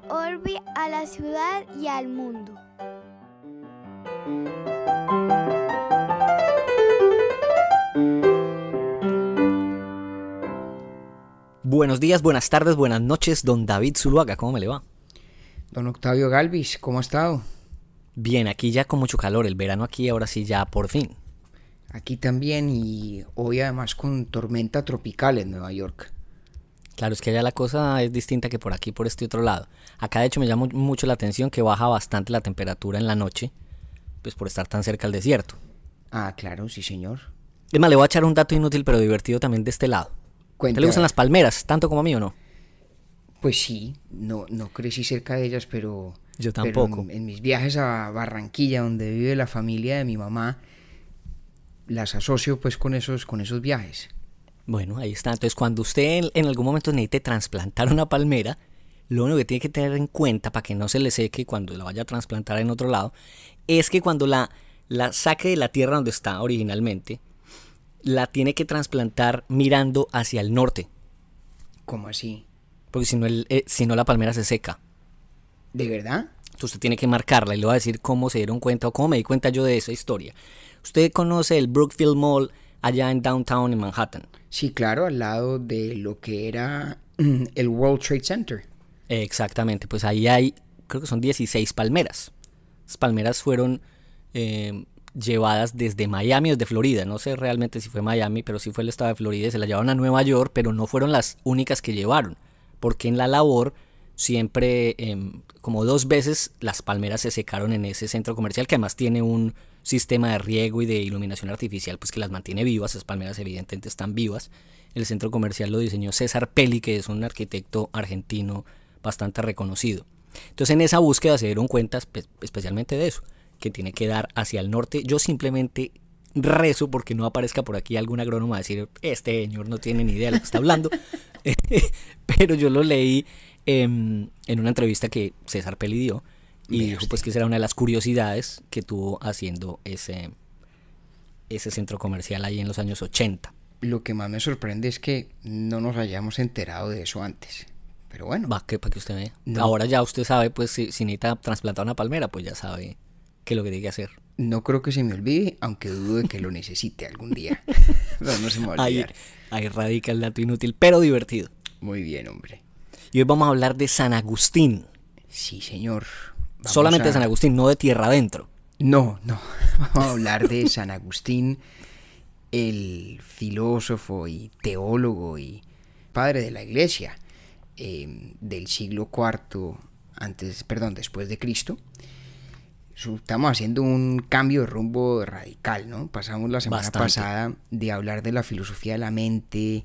orbe a la ciudad y al mundo. Buenos días, buenas tardes, buenas noches, don David Zuluaga, ¿cómo me le va? Don Octavio Galvis, ¿cómo ha estado? Bien, aquí ya con mucho calor, el verano aquí ahora sí ya por fin. Aquí también, y hoy además con tormenta tropical en Nueva York. Claro, es que allá la cosa es distinta que por aquí, por este otro lado. Acá de hecho me llama mucho la atención que baja bastante la temperatura en la noche, pues por estar tan cerca al desierto. Ah, claro, sí señor. Es más, le voy a echar un dato inútil pero divertido también de este lado. ¿A usted Cuente, le a gustan ver. las palmeras, tanto como a mí o no? Pues sí, no crecí cerca de ellas, pero Yo tampoco. en mis viajes a Barranquilla, donde vive la familia de mi mamá, las asocio pues con esos viajes. Bueno, ahí está. Entonces, cuando usted en algún momento necesite trasplantar una palmera, lo único que tiene que tener en cuenta para que no se le seque cuando la vaya a trasplantar en otro lado, es que cuando la saque de la tierra donde está originalmente, la tiene que trasplantar mirando hacia el norte, ¿Cómo así? porque si no la palmera se seca. ¿De verdad? Entonces usted tiene que marcarla y le voy a decir cómo se dieron cuenta o cómo me di cuenta yo de esa historia. Usted conoce el Brookfield Mall allá en Downtown en Manhattan. Sí, claro, al lado de lo que era el World Trade Center. Exactamente, pues ahí hay, creo que son 16 palmeras. Las palmeras fueron llevadas desde Miami, desde Florida. No sé realmente si fue Miami, pero sí fue el estado de Florida. Se las llevaron a Nueva York, pero no fueron las únicas que llevaron. Porque en la labor siempre, como 2 veces, las palmeras se secaron en ese centro comercial, que además tiene un sistema de riego y de iluminación artificial, pues que las mantiene vivas. Esas palmeras evidentemente están vivas. El centro comercial lo diseñó César Pelli, que es un arquitecto argentino bastante reconocido. Entonces en esa búsqueda se dieron cuenta especialmente de eso, que tiene que dar hacia el norte. Yo simplemente rezo porque no aparezca por aquí algún agrónomo a decir, este señor no tiene ni idea de lo que está hablando. Pero yo lo leí en una entrevista que César Pelli dio y dijo pues que esa era una de las curiosidades que tuvo haciendo ese centro comercial ahí en los años 80. Lo que más me sorprende es que no nos hayamos enterado de eso antes. Pero bueno. Va, que para que usted vea. No. Ahora ya usted sabe, pues si necesita trasplantar una palmera, pues ya sabe qué es lo que tiene que hacer. No creo que se me olvide, aunque dudo de que lo necesite algún día. Pero no se me va a olvidar. Ahí radica el dato inútil, pero divertido. Muy bien, hombre. Y hoy vamos a hablar de San Agustín. Sí, señor. Solamente de San Agustín, no de tierra adentro. No. Vamos a hablar de San Agustín, el filósofo y teólogo y padre de la iglesia del siglo IV después de Cristo. Estamos haciendo un cambio de rumbo radical, ¿no? Pasamos la semana pasada de hablar de la filosofía de la mente,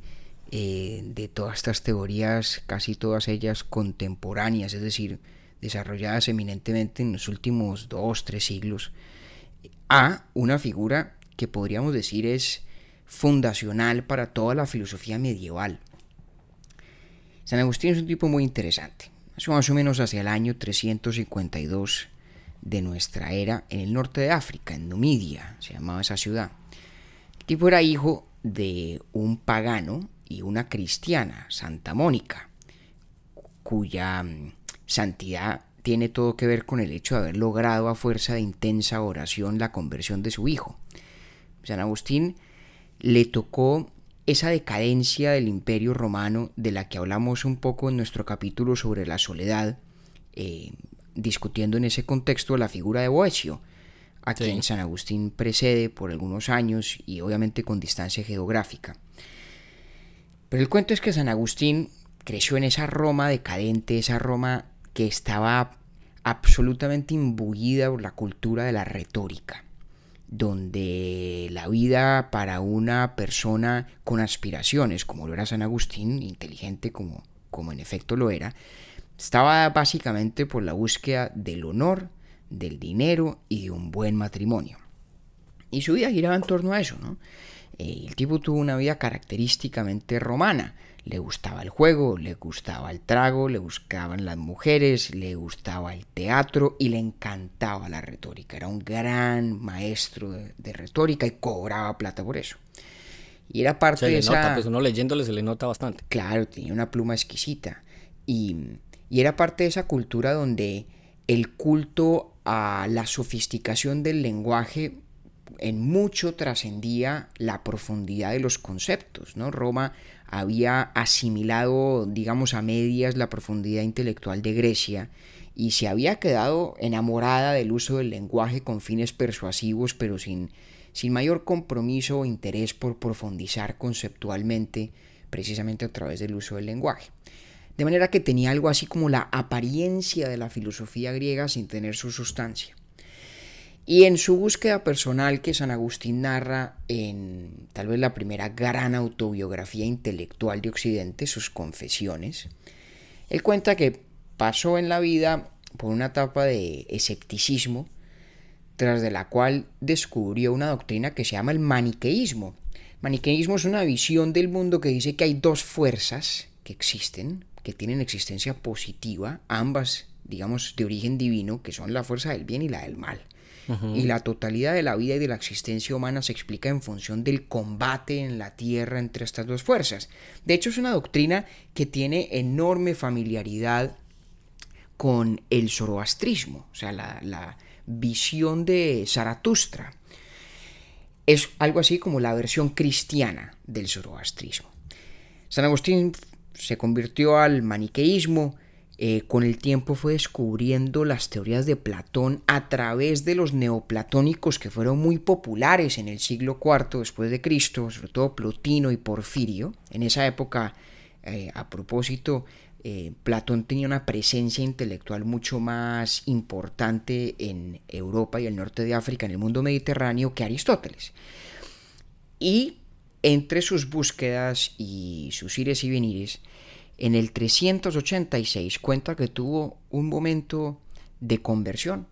de todas estas teorías, casi todas ellas contemporáneas, es decir, desarrolladas eminentemente en los últimos 2-3 siglos, a una figura que podríamos decir es fundacional para toda la filosofía medieval. San Agustín es un tipo muy interesante. Eso más o menos hacia el año 352 de nuestra era, en el norte de África, en Numidia, se llamaba esa ciudad. El tipo era hijo de un pagano y una cristiana, Santa Mónica, cuya santidad tiene todo que ver con el hecho de haber logrado a fuerza de intensa oración la conversión de su hijo. San Agustín le tocó esa decadencia del Imperio Romano de la que hablamos un poco en nuestro capítulo sobre la soledad, discutiendo en ese contexto la figura de Boecio, a quien San Agustín precede por algunos años y obviamente con distancia geográfica. Pero el cuento es que San Agustín creció en esa Roma decadente, esa Roma que estaba absolutamente imbuida por la cultura de la retórica, donde la vida para una persona con aspiraciones, como lo era San Agustín, inteligente como en efecto lo era, estaba básicamente por la búsqueda del honor, del dinero y de un buen matrimonio. Y su vida giraba en torno a eso, ¿no? El tipo tuvo una vida característicamente romana. Le gustaba el juego, le gustaba el trago, le gustaban las mujeres, le gustaba el teatro y le encantaba la retórica. Era un gran maestro de retórica y cobraba plata por eso. Y era parte de esa... nota, pues uno leyéndole se le nota bastante. Claro, tenía una pluma exquisita. Y y era parte de esa cultura donde el culto a la sofisticación del lenguaje en mucho trascendía la profundidad de los conceptos, ¿no? Roma había asimilado, digamos, a medias la profundidad intelectual de Grecia y se había quedado enamorada del uso del lenguaje con fines persuasivos, pero sin mayor compromiso o interés por profundizar conceptualmente, precisamente a través del uso del lenguaje. De manera que tenía algo así como la apariencia de la filosofía griega sin tener su sustancia. Y en su búsqueda personal que San Agustín narra en tal vez la primera gran autobiografía intelectual de Occidente, sus Confesiones, él cuenta que pasó en la vida por una etapa de escepticismo, tras de la cual descubrió una doctrina que se llama el maniqueísmo. Maniqueísmo es una visión del mundo que dice que hay dos fuerzas que existen, que tienen existencia positiva, ambas, digamos, de origen divino, que son la fuerza del bien y la del mal. Y la totalidad de la vida y de la existencia humana se explica en función del combate en la tierra entre estas dos fuerzas. De hecho, es una doctrina que tiene enorme familiaridad con el zoroastrismo, o sea, la visión de Zaratustra. Es algo así como la versión cristiana del zoroastrismo. San Agustín se convirtió al maniqueísmo. Con el tiempo fue descubriendo las teorías de Platón a través de los neoplatónicos que fueron muy populares en el siglo IV después de Cristo, sobre todo Plotino y Porfirio. En esa época, a propósito, Platón tenía una presencia intelectual mucho más importante en Europa y el norte de África, en el mundo mediterráneo, que Aristóteles. Y entre sus búsquedas y sus ires y venires, en el 386 cuenta que tuvo un momento de conversión.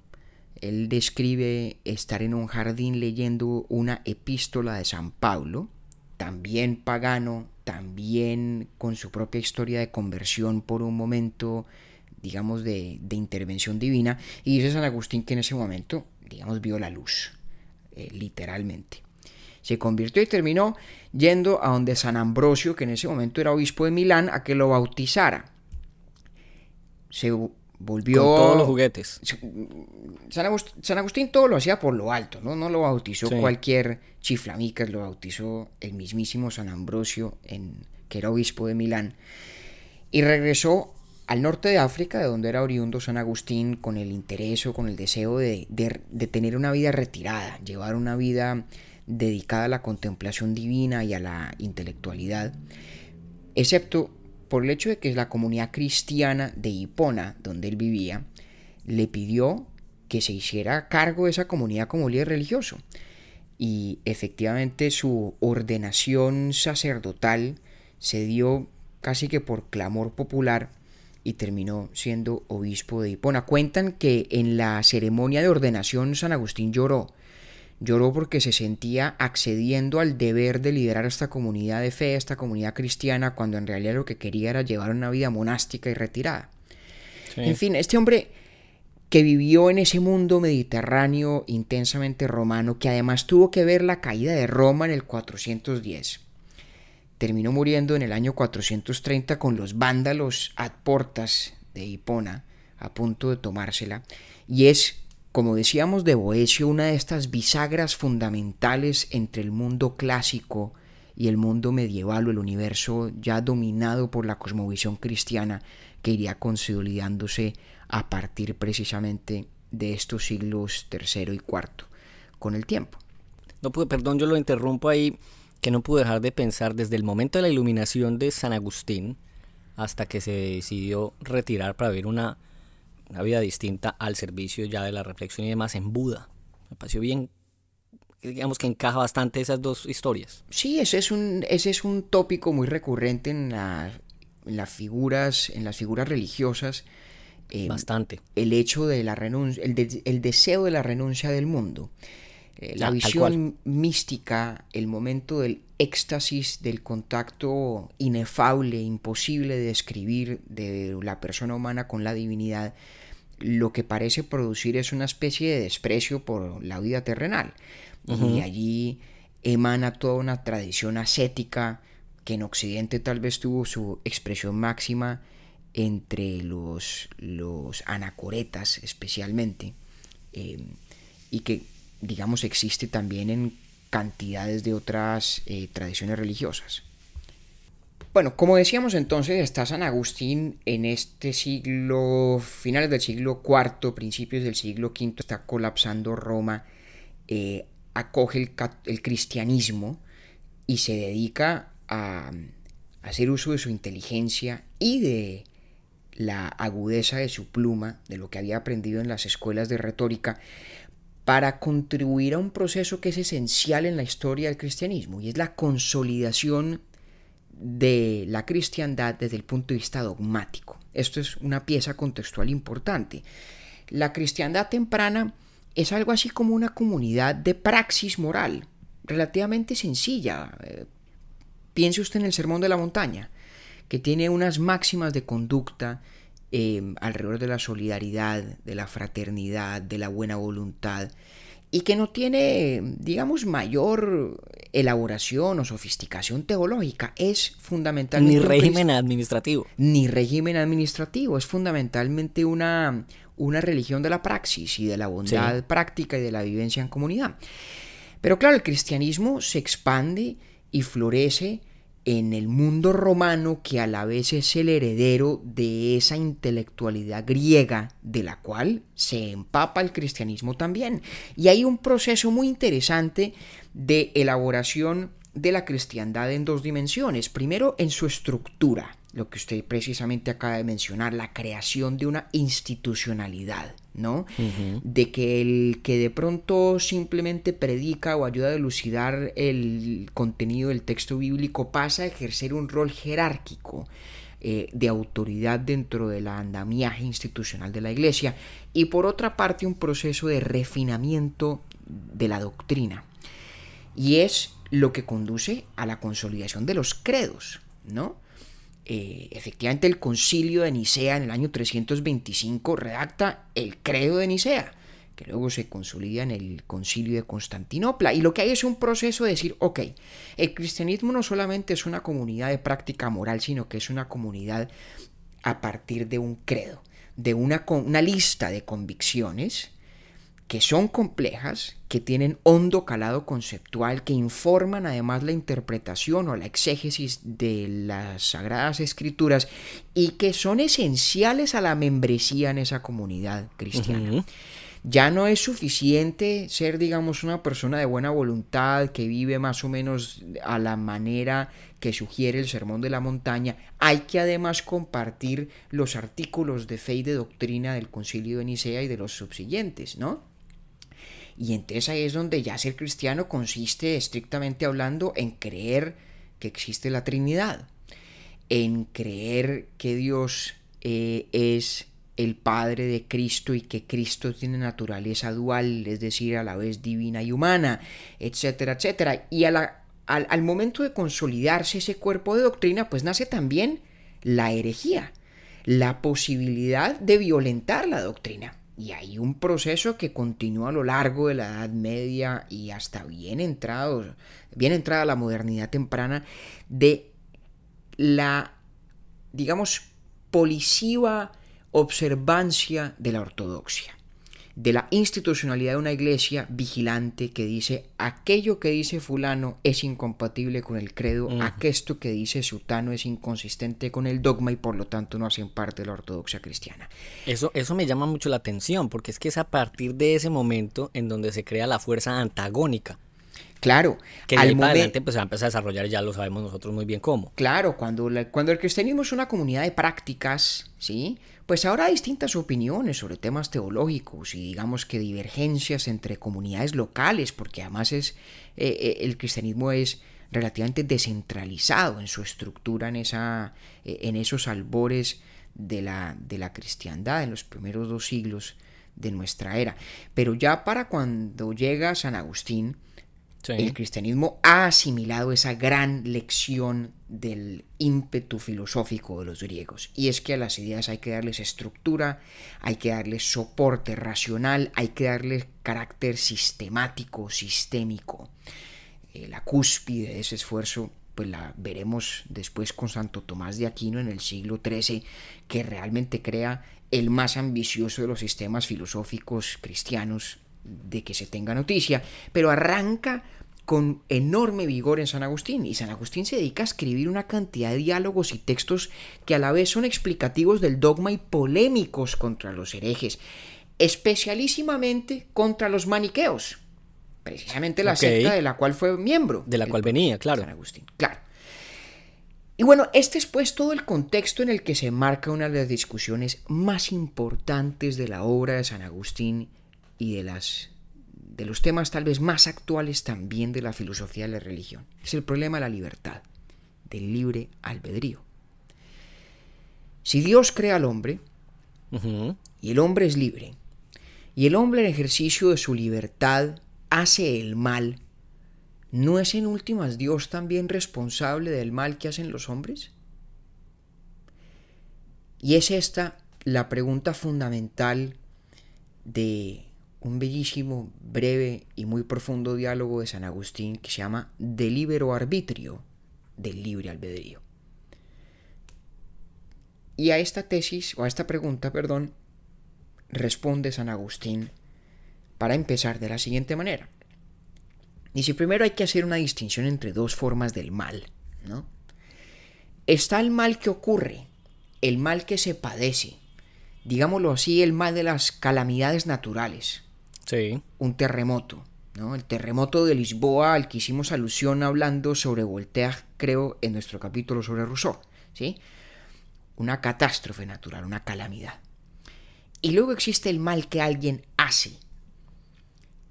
Él describe estar en un jardín leyendo una epístola de San Pablo, también pagano, también con su propia historia de conversión por un momento, digamos, de intervención divina. Y dice San Agustín que en ese momento, digamos, vio la luz, literalmente. Se convirtió y terminó yendo a donde San Ambrosio, que en ese momento era obispo de Milán, a que lo bautizara. Se volvió... Con todos los juguetes. San Agustín todo lo hacía por lo alto, ¿no? No lo bautizó cualquier chiflamicas, lo bautizó el mismísimo San Ambrosio, que era obispo de Milán. Y regresó al norte de África, de donde era oriundo San Agustín, con el interés o con el deseo de tener una vida retirada, llevar una vida dedicada a la contemplación divina y a la intelectualidad, excepto por el hecho de que la comunidad cristiana de Hipona, donde él vivía, le pidió que se hiciera cargo de esa comunidad como líder religioso. Y efectivamente su ordenación sacerdotal se dio casi que por clamor popular y terminó siendo obispo de Hipona. Cuentan que en la ceremonia de ordenación San Agustín lloró porque se sentía accediendo al deber de liderar esta comunidad de fe, esta comunidad cristiana, cuando en realidad lo que quería era llevar una vida monástica y retirada. Sí. En fin, este hombre que vivió en ese mundo mediterráneo intensamente romano, que además tuvo que ver la caída de Roma en el 410, terminó muriendo en el año 430 con los vándalos ad portas de Hipona, a punto de tomársela, y es, como decíamos de Boecio, una de estas bisagras fundamentales entre el mundo clásico y el mundo medieval o el universo ya dominado por la cosmovisión cristiana, que iría consolidándose a partir precisamente de estos siglos III y IV con el tiempo. No pude, perdón, yo lo interrumpo ahí, que no pude dejar de pensar desde el momento de la iluminación de San Agustín hasta que se decidió retirar para vivir una vida distinta al servicio ya de la reflexión y demás en Buda. Me pareció bien, digamos que encaja bastante esas dos historias. Sí, ese es un tópico muy recurrente en las figuras religiosas. Bastante. El hecho de la renuncia, el deseo de la renuncia del mundo. La visión mística, el momento del éxtasis, del contacto inefable, imposible de describir de la persona humana con la divinidad, lo que parece producir es una especie de desprecio por la vida terrenal. Y allí emana toda una tradición ascética que en Occidente tal vez tuvo su expresión máxima entre los anacoretas especialmente, y que, digamos, existe también en cantidades de otras tradiciones religiosas. Bueno, como decíamos entonces, está San Agustín en este siglo, finales del siglo IV, principios del siglo V, está colapsando Roma, acoge el cristianismo y se dedica a hacer uso de su inteligencia y de la agudeza de su pluma, de lo que había aprendido en las escuelas de retórica, para contribuir a un proceso que es esencial en la historia del cristianismo, y es la consolidación de la cristiandad desde el punto de vista dogmático. Esto es una pieza contextual importante. La cristiandad temprana es algo así como una comunidad de praxis moral, relativamente sencilla. Piense usted en el Sermón de la Montaña, que tiene unas máximas de conducta alrededor de la solidaridad, de la fraternidad, de la buena voluntad, y que no tiene, digamos, mayor elaboración o sofisticación teológica. Es fundamentalmente... Ni régimen administrativo. Ni régimen administrativo. Es fundamentalmente una religión de la praxis y de la bondad práctica y de la vivencia en comunidad. Pero claro, el cristianismo se expande y florece en el mundo romano, que a la vez es el heredero de esa intelectualidad griega de la cual se empapa el cristianismo también. Y hay un proceso muy interesante de elaboración de la cristiandad en dos dimensiones. Primero, en su estructura, lo que usted precisamente acaba de mencionar, la creación de una institucionalidad, ¿no? De que el que de pronto simplemente predica o ayuda a dilucidar el contenido del texto bíblico pasa a ejercer un rol jerárquico de autoridad dentro del andamiaje institucional de la Iglesia, y por otra parte un proceso de refinamiento de la doctrina, y es lo que conduce a la consolidación de los credos, ¿no? Efectivamente, el Concilio de Nicea en el año 325 redacta el Credo de Nicea, que luego se consolida en el Concilio de Constantinopla, y lo que hay es un proceso de decir, ok, el cristianismo no solamente es una comunidad de práctica moral, sino que es una comunidad a partir de un credo, de una lista de convicciones que son complejas, que tienen hondo calado conceptual, que informan además la interpretación o la exégesis de las Sagradas Escrituras, y que son esenciales a la membresía en esa comunidad cristiana. Ya no es suficiente ser, digamos, una persona de buena voluntad que vive más o menos a la manera que sugiere el Sermón de la Montaña. Hay que además compartir los artículos de fe y de doctrina del Concilio de Nicea y de los subsiguientes, ¿no? Y entonces ahí es donde ya ser cristiano consiste, estrictamente hablando, en creer que existe la Trinidad, en creer que Dios es el Padre de Cristo y que Cristo tiene naturaleza dual, es decir, a la vez divina y humana, etcétera, etcétera. Y al momento de consolidarse ese cuerpo de doctrina, pues nace también la herejía, la posibilidad de violentar la doctrina. Y hay un proceso que continúa a lo largo de la Edad Media y hasta bien entrada la modernidad temprana, de la, digamos, polisiva observancia de la ortodoxia, de la institucionalidad de una iglesia vigilante que dice: aquello que dice fulano es incompatible con el credo, aquesto que dice sutano es inconsistente con el dogma y por lo tanto no hacen parte de la ortodoxia cristiana. Eso me llama mucho la atención, porque es que es a partir de ese momento en donde se crea la fuerza antagónica. Claro, que de ahí para adelante pues se va a empezar a desarrollar, y ya lo sabemos nosotros muy bien cómo. Claro, cuando el cristianismo es una comunidad de prácticas, ¿sí? Pues ahora hay distintas opiniones sobre temas teológicos y digamos que divergencias entre comunidades locales, porque además el cristianismo es relativamente descentralizado en su estructura, en esos albores de la cristiandad en los primeros 2 siglos de nuestra era. Pero ya para cuando llega San Agustín, sí, el cristianismo ha asimilado esa gran lección del ímpetu filosófico de los griegos, y es que a las ideas hay que darles estructura, hay que darles soporte racional, hay que darles carácter sistemático, sistémico. La cúspide de ese esfuerzo pues la veremos después con Santo Tomás de Aquino en el siglo XIII, que realmente crea el más ambicioso de los sistemas filosóficos cristianos de que se tenga noticia, pero arranca con enorme vigor en San Agustín, y San Agustín se dedica a escribir una cantidad de diálogos y textos que a la vez son explicativos del dogma y polémicos contra los herejes, especialísimamente contra los maniqueos, precisamente la secta de la cual fue miembro. De la cual venía, claro. San Agustín, claro. Y bueno, este es pues todo el contexto en el que se marca una de las discusiones más importantes de la obra de San Agustín y de los temas tal vez más actuales también de la filosofía de la religión. Es el problema de la libertad, del libre albedrío. Si Dios crea al hombre, y el hombre es libre, y el hombre en ejercicio de su libertad hace el mal, ¿no es en últimas Dios también responsable del mal que hacen los hombres? Y es esta la pregunta fundamental de un bellísimo, breve y muy profundo diálogo de San Agustín que se llama De libero arbitrio, del libre albedrío. Y a esta tesis, o a esta pregunta, perdón, responde San Agustín para empezar de la siguiente manera. Dice, primero hay que hacer una distinción entre dos formas del mal, ¿no? Está el mal que ocurre, el mal que se padece, digámoslo así, el mal de las calamidades naturales. Sí. Un terremoto, ¿no? El terremoto de Lisboa al que hicimos alusión hablando sobre Voltaire, creo, en nuestro capítulo sobre Rousseau, ¿sí? Una catástrofe natural, una calamidad. Y luego existe el mal que alguien hace,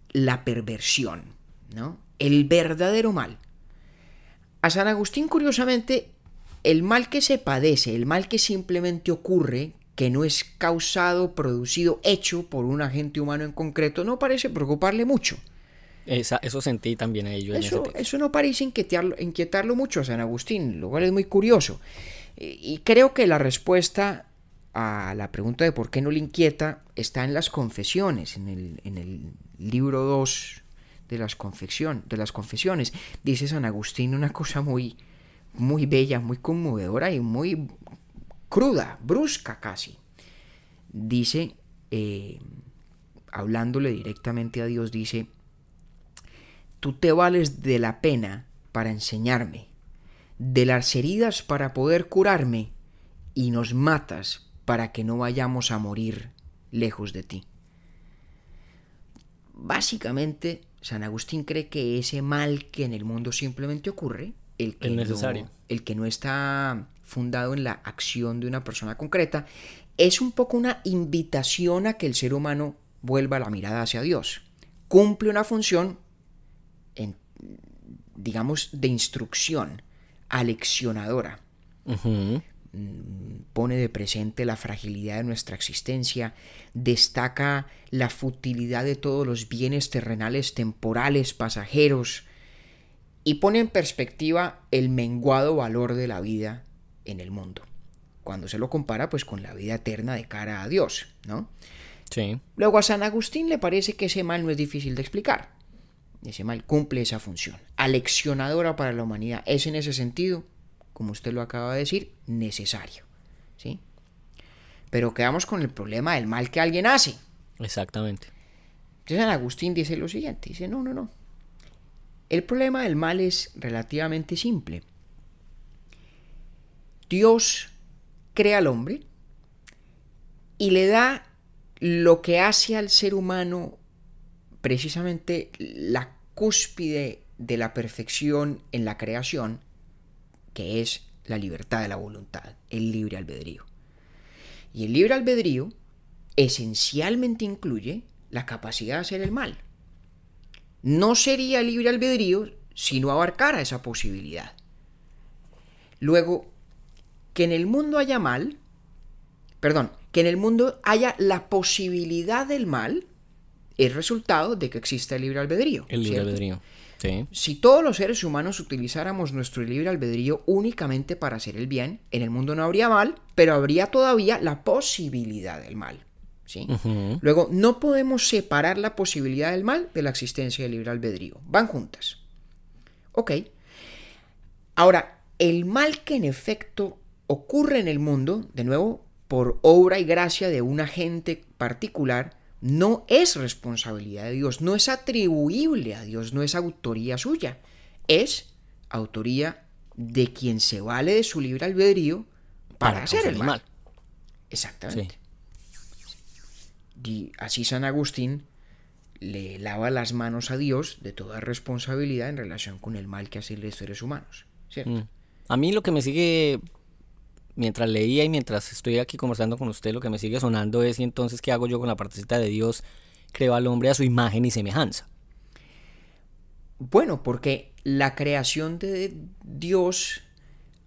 la perversión, ¿no? El verdadero mal. A San Agustín, curiosamente, el mal que se padece, el mal que simplemente ocurre, que no es causado, producido, hecho por un agente humano en concreto, no parece preocuparle mucho. Eso sentí también a ello en ese texto. Eso no parece inquietarlo mucho a San Agustín, lo cual es muy curioso. Y creo que la respuesta a la pregunta de por qué no le inquieta está en las confesiones, en el libro 2 de las confesiones. Dice San Agustín una cosa muy, muy bella, muy conmovedora y muy cruda, brusca casi. Dice, hablándole directamente a Dios, dice: tú te vales de la pena para enseñarme, de las heridas para poder curarme, y nos matas para que no vayamos a morir lejos de ti. Básicamente, San Agustín cree que ese mal que en el mundo simplemente ocurre, el que no está fundado en la acción de una persona concreta, es un poco una invitación a que el ser humano vuelva la mirada hacia Dios. Cumple una función, digamos, de instrucción, aleccionadora. Pone de presente la fragilidad de nuestra existencia, destaca la futilidad de todos los bienes terrenales, temporales, pasajeros, y pone en perspectiva el menguado valor de la vida en el mundo, cuando se lo compara pues con la vida eterna de cara a Dios, ¿no? Sí. Luego a San Agustín le parece que ese mal no es difícil de explicar. Ese mal cumple esa función, aleccionadora para la humanidad. Es en ese sentido, como usted lo acaba de decir, necesario, ¿sí? Pero quedamos con el problema del mal que alguien hace. Exactamente. Entonces San Agustín dice lo siguiente, dice, no. El problema del mal es relativamente simple. Dios crea al hombre y le da lo que hace al ser humano precisamente la cúspide de la perfección en la creación, que es la libertad de la voluntad, el libre albedrío. Y el libre albedrío esencialmente incluye la capacidad de hacer el mal. No sería libre albedrío si no abarcara esa posibilidad. Luego, que en el mundo haya que en el mundo haya la posibilidad del mal, es resultado de que exista el libre albedrío. El libre albedrío, sí. Si todos los seres humanos utilizáramos nuestro libre albedrío únicamente para hacer el bien, en el mundo no habría mal, pero habría todavía la posibilidad del mal, ¿sí? Luego, no podemos separar la posibilidad del mal de la existencia del libre albedrío. Van juntas. Ok. Ahora, el mal que en efecto ocurre en el mundo, de nuevo, por obra y gracia de un agente particular, no es responsabilidad de Dios, no es atribuible a Dios, no es autoría suya, es autoría de quien se vale de su libre albedrío para hacer el mal. Exactamente. Sí. Y así San Agustín le lava las manos a Dios de toda responsabilidad en relación con el mal que hacen los seres humanos, ¿cierto? A mí lo que me sigue, mientras leía y mientras estoy aquí conversando con usted, lo que me sigue sonando es: ¿y entonces qué hago yo con la partecita de Dios? Creó al hombre a su imagen y semejanza. Bueno, porque la creación de Dios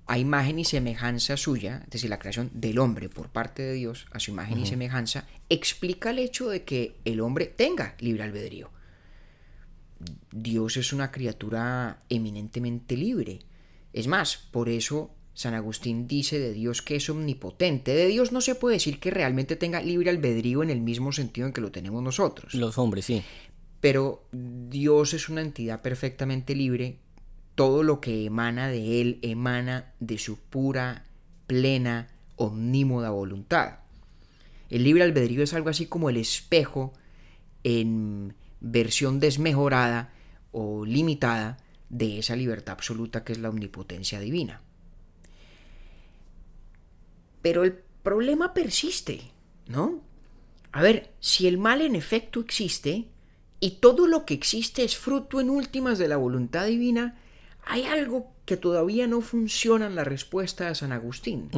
a imagen y semejanza suya, es decir, la creación del hombre por parte de Dios a su imagen y semejanza, explica el hecho de que el hombre tenga libre albedrío. Dios es una criatura eminentemente libre. Es más, por eso San Agustín dice de Dios que es omnipotente. De Dios no se puede decir que realmente tenga libre albedrío en el mismo sentido en que lo tenemos nosotros. Los hombres, sí. Pero Dios es una entidad perfectamente libre. Todo lo que emana de Él emana de su pura, plena, omnímoda voluntad. El libre albedrío es algo así como el espejo en versión desmejorada o limitada de esa libertad absoluta que es la omnipotencia divina. Pero el problema persiste, ¿no? A ver, si el mal en efecto existe y todo lo que existe es fruto en últimas de la voluntad divina, hay algo que todavía no funciona en la respuesta de San Agustín.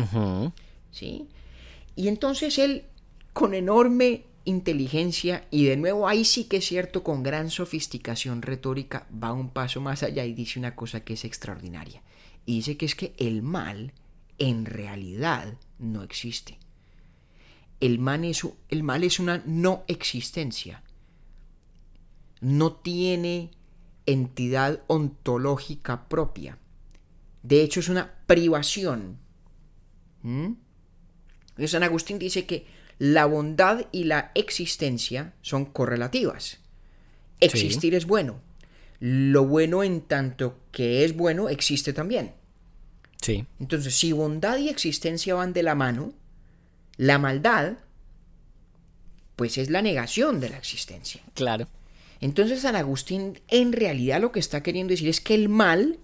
¿Sí? Y entonces él, con enorme inteligencia, y de nuevo ahí sí que es cierto, con gran sofisticación retórica, va un paso más allá y dice una cosa que es extraordinaria. Y dice que es que el mal en realidad no existe. El mal es una no existencia. No tiene entidad ontológica propia. De hecho, es una privación. San Agustín dice que la bondad y la existencia son correlativas. Existir es bueno. Lo bueno, en tanto que es bueno, existe también. Sí. Entonces, si bondad y existencia van de la mano, la maldad, pues es la negación de la existencia. Claro. Entonces San Agustín en realidad lo que está queriendo decir es que el mal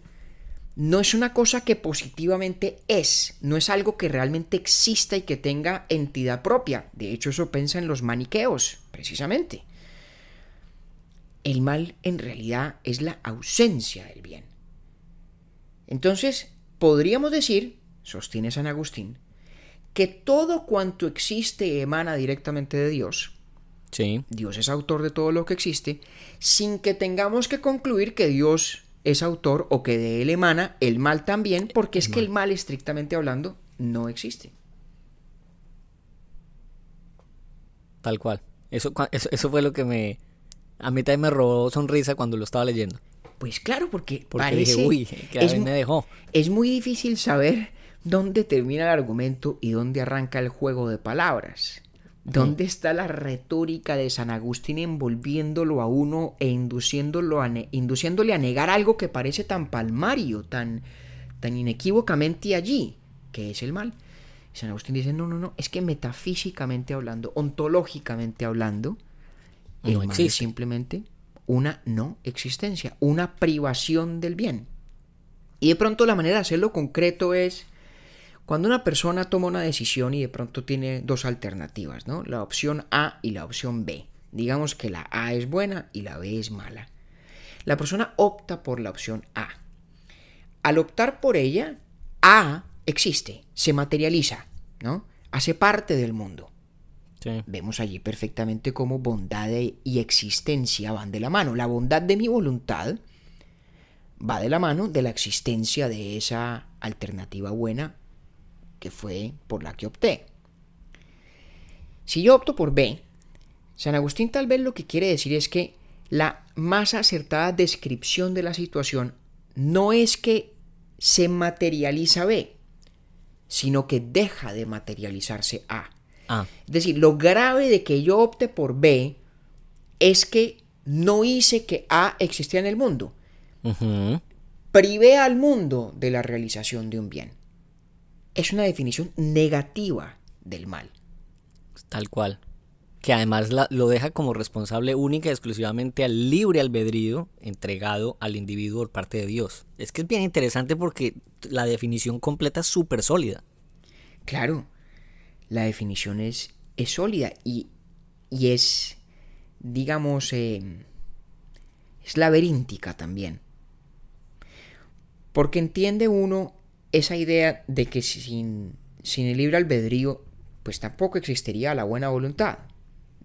no es una cosa que positivamente es, no es algo que realmente exista y que tenga entidad propia. De hecho, eso piensa en los maniqueos, precisamente. El mal en realidad es la ausencia del bien. Entonces, podríamos decir, sostiene San Agustín, que todo cuanto existe emana directamente de Dios. Sí. Dios es autor de todo lo que existe, sin que tengamos que concluir que Dios es autor o que de él emana el mal también, porque es que el mal, estrictamente hablando, no existe. Tal cual. Eso fue lo que a mí también me robó sonrisa cuando lo estaba leyendo. Pues claro, porque parece, dije, uy, que a mí me dejó. Es muy difícil saber dónde termina el argumento y dónde arranca el juego de palabras. ¿Dónde está la retórica de San Agustín envolviéndolo a uno e induciéndole a negar algo que parece tan palmario, tan inequívocamente allí, que es el mal? San Agustín dice, no, es que metafísicamente hablando, ontológicamente hablando, el mal es simplemente una no existencia, una privación del bien. Y de pronto la manera de hacerlo concreto es cuando una persona toma una decisión y de pronto tiene dos alternativas, ¿no? La opción A y la opción B. Digamos que la A es buena y la B es mala. La persona opta por la opción A. Al optar por ella, A existe, se materializa, ¿no? Hace parte del mundo. Sí. Vemos allí perfectamente cómo bondad y existencia van de la mano. La bondad de mi voluntad va de la mano de la existencia de esa alternativa buena que fue por la que opté. Si yo opto por B, San Agustín tal vez lo que quiere decir es que la más acertada descripción de la situación no es que se materializa B, sino que deja de materializarse A. Es decir, lo grave de que yo opte por B es que no hice que A existiera en el mundo. privé al mundo de la realización de un bien. Es una definición negativa del mal. Tal cual. Que además lo deja como responsable única y exclusivamente al libre albedrío entregado al individuo por parte de Dios. Es que es bien interesante porque la definición completa es súper sólida. Claro, la definición es sólida y es, digamos, es laberíntica también. Porque entiende uno esa idea de que sin el libre albedrío, pues tampoco existiría la buena voluntad.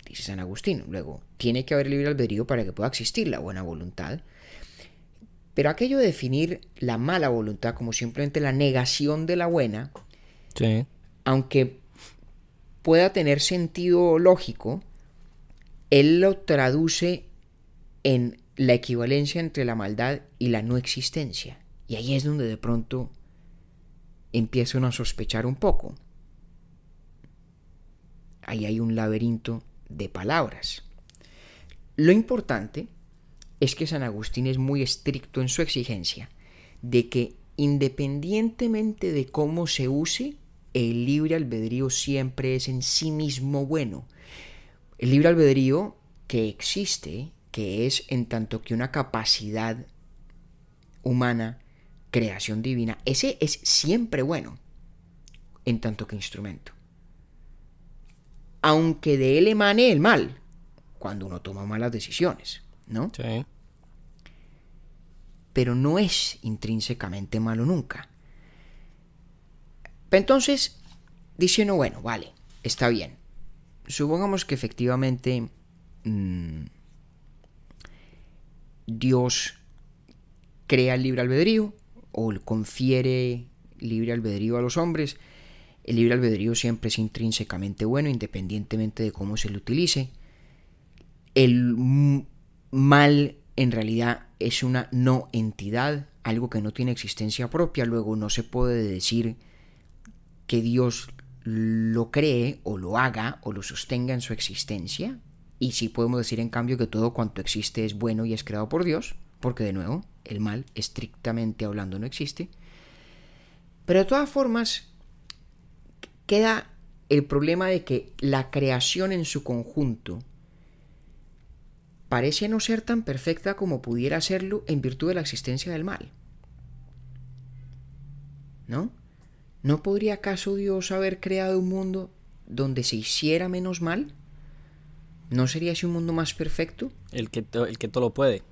Dice San Agustín. Luego, tiene que haber libre albedrío para que pueda existir la buena voluntad. Pero aquello de definir la mala voluntad como simplemente la negación de la buena, sí, aunque pueda tener sentido lógico, él lo traduce en la equivalencia entre la maldad y la no existencia. Y ahí es donde de pronto empieza uno a sospechar un poco. Ahí hay un laberinto de palabras. Lo importante es que San Agustín es muy estricto en su exigencia de que independientemente de cómo se use, el libre albedrío siempre es en sí mismo bueno. El libre albedrío que existe, que es en tanto que una capacidad humana, creación divina, ese es siempre bueno en tanto que instrumento. Aunque de él emane el mal, cuando uno toma malas decisiones, ¿no? sí. Pero no es intrínsecamente malo nunca. Entonces, dice uno, bueno, vale, está bien. Supongamos que efectivamente Dios crea el libre albedrío o confiere libre albedrío a los hombres. El libre albedrío siempre es intrínsecamente bueno, independientemente de cómo se lo utilice. El mal en realidad es una no entidad, algo que no tiene existencia propia. Luego no se puede decir que Dios lo cree o lo haga o lo sostenga en su existencia. Y sí podemos decir en cambio que todo cuanto existe es bueno y es creado por Dios, porque de nuevo el mal estrictamente hablando no existe. Pero de todas formas queda el problema de que la creación en su conjunto parece no ser tan perfecta como pudiera serlo en virtud de la existencia del mal. ¿No? ¿No podría acaso Dios haber creado un mundo donde se hiciera menos mal? ¿No sería ese un mundo más perfecto? El que todo lo puede.